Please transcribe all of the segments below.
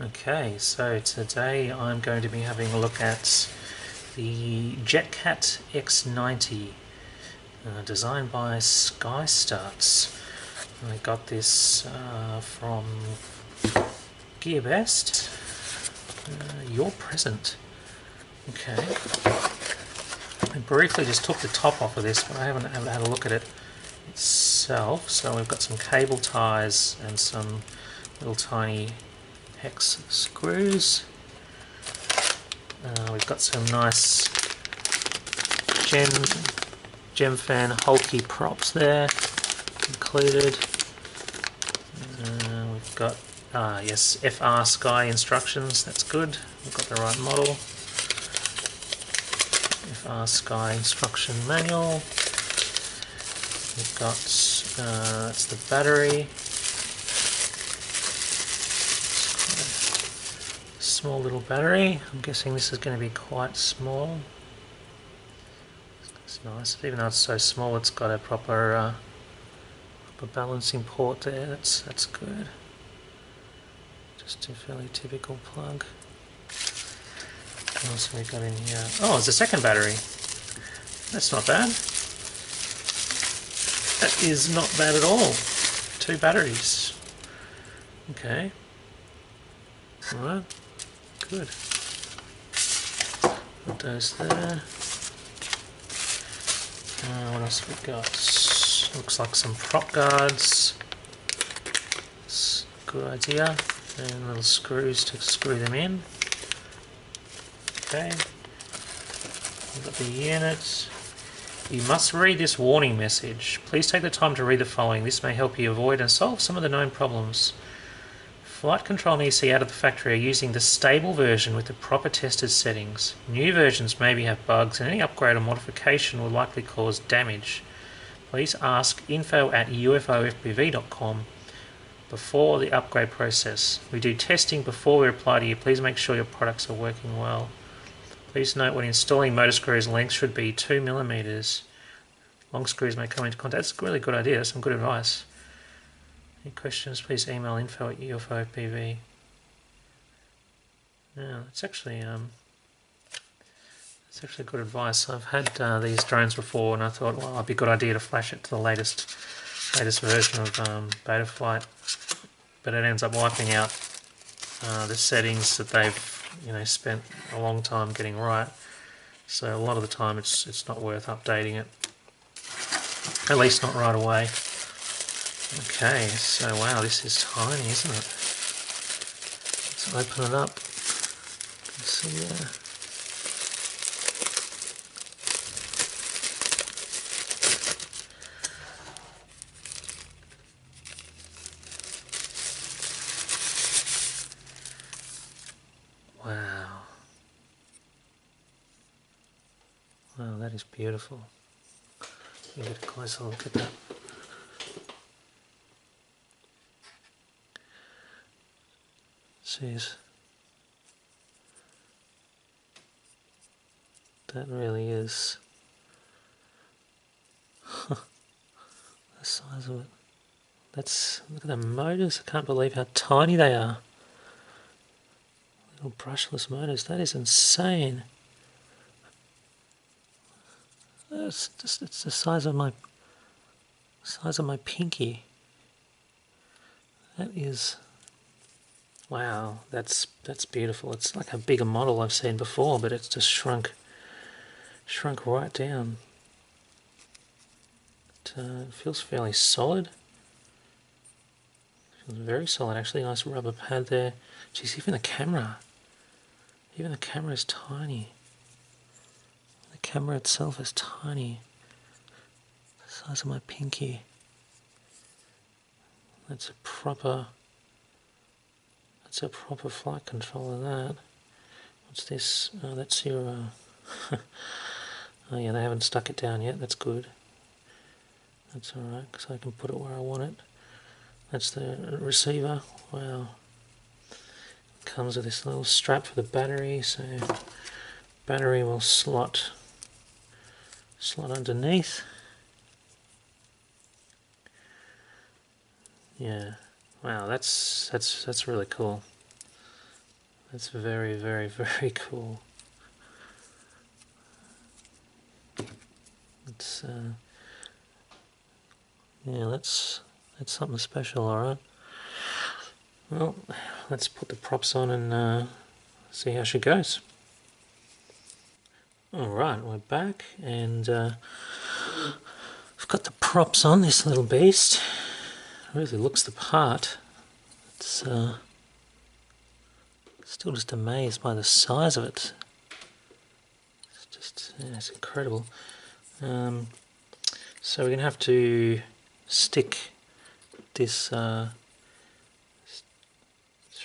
Okay, so today I'm going to be having a look at the JETCAT X90, designed by SKYSTARS. I got this from Gearbest. Your present. Okay. I briefly just took the top off of this, but I haven't had a look at it itself. So we've got some cable ties and some little tiny hex screws. We've got some nice Gemfan Hulky props there included. We've got yes, FR Sky instructions. That's good. We've got the right model. FR Sky instruction manual. We've got that's the battery. Small little battery. I'm guessing this is going to be quite small. It's nice. Even though it's so small, it's got a proper balancing port there. That's good. Just a fairly typical plug. What else have we got in here? Oh, it's a second battery. That's not bad. That is not bad at all. 2 batteries. Okay. Alright. Good. Put those there. What else have we got? Looks like some prop guards. It's a good idea. And little screws to screw them in. Okay. We've got the unit. You must read this warning message. Please take the time to read the following. This may help you avoid and solve some of the known problems. Flight control needs to see out of the factory are using the stable version with the proper tested settings. New versions maybe have bugs and any upgrade or modification will likely cause damage. Please ask info@ufofpv.com before the upgrade process. We do testing before we reply to you. Please make sure your products are working well. Please note when installing motor screws, length should be 2 mm. Long screws may come into contact. That's a really good idea. That's some good advice. Any questions, please email info@ufofpv. Yeah, it's actually good advice. I've had these drones before, and I thought, well, it'd be a good idea to flash it to the latest version of Betaflight, but it ends up wiping out the settings that they've spent a long time getting right. So a lot of the time, it's not worth updating it. At least not right away. Okay, so wow, this is tiny, isn't it? Let's open it up. You can see there. Wow. Wow, that is beautiful. You get a closer look at that. Jeez. That really is the size of it. Look at the motors. I can't believe how tiny they are. Little brushless motors. That is insane. It's the size of my pinky. That is, wow, that's beautiful. It's like a bigger model I've seen before, but it's just shrunk right down. It feels fairly solid. Feels very solid actually. Nice rubber pad there. Geez, even the camera is tiny. The camera itself is tiny. The size of my pinky. That's a proper flight controller, that. What's this? Oh, that's your oh yeah, they haven't stuck it down yet. That's good. That's alright, because I can put it where I want it. That's the receiver. Wow. Comes with this little strap for the battery, so battery will slot underneath. Yeah. Wow, that's really cool. That's very, very, very cool. It's yeah, that's something special, alright. Well, let's put the props on and see how she goes. Alright, we're back, and I've got the props on this little beast. It really looks the part. It's still just amazed by the size of it. It's just, yeah, it's incredible. So we're going to have to stick this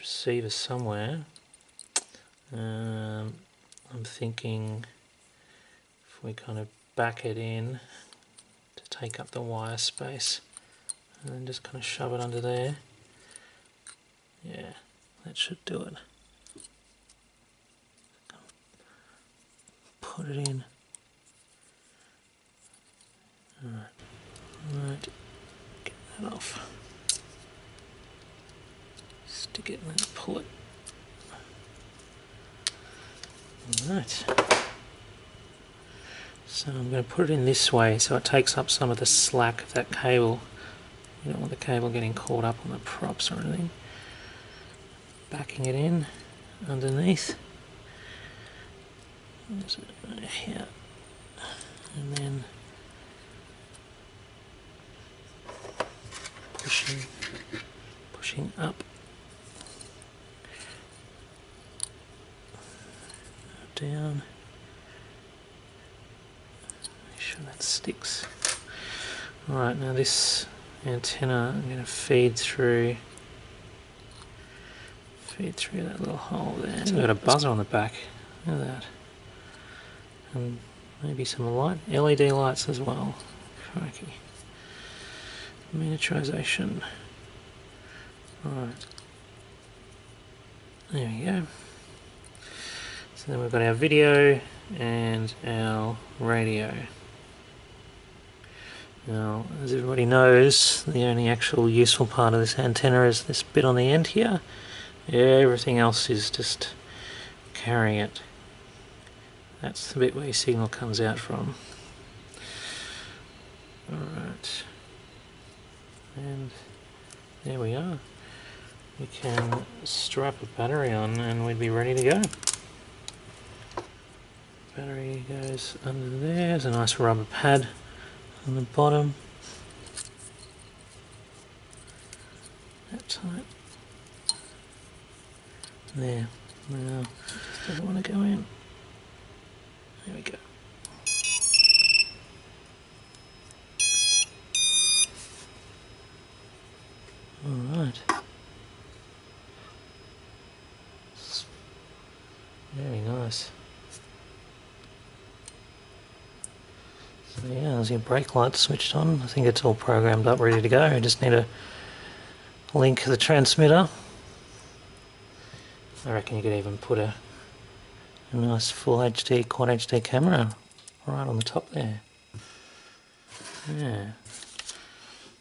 receiver somewhere. I'm thinking if we kind of back it in to take up the wire space and then just kind of shove it under there. Yeah, that should do it. Put it in. Alright, get that off. Stick it and then pull it. Alright. So I'm going to put it in this way so it takes up some of the slack of that cable. You don't want the cable getting caught up on the props or anything. Backing it in underneath. Here. And then pushing up. Down. Make sure that sticks. Alright, now this antenna I'm going to feed through that little hole there. It's got a buzzer on the back. Look at that. And maybe some light, LED lights as well. Crikey. Miniaturization. Alright. There we go. So then we've got our video and our radio. Now, as everybody knows, the only actual useful part of this antenna is this bit on the end here. Everything else is just carrying it. That's the bit where your signal comes out from. Alright. And there we are. We can strap a battery on and we'd be ready to go. Battery goes under there. There's a nice rubber pad on the bottom. That tight. There. Now, just doesn't want to go in. There we go. Alright. Very nice. So yeah, there's your brake light switched on. I think it's all programmed up, ready to go. I just need to link the transmitter. I reckon you could even put a nice full HD, quad HD camera right on the top there. Yeah.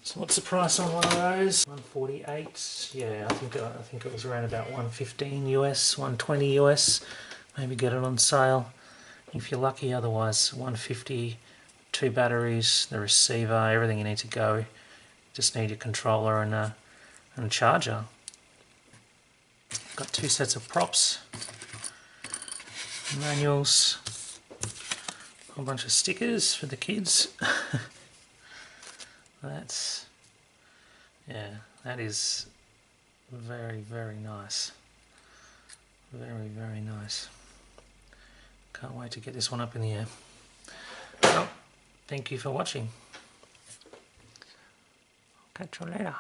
So what's the price on one of those? 148. Yeah, I think it was around about 115 US, 120 US. Maybe get it on sale if you're lucky. Otherwise, 150. 2 batteries, the receiver, everything you need to go. Just need your controller and a charger. Got 2 sets of props, manuals, a whole bunch of stickers for the kids. That's, yeah, that is very, very nice. Very, very nice. Can't wait to get this one up in the air. Well, thank you for watching. Catch you later.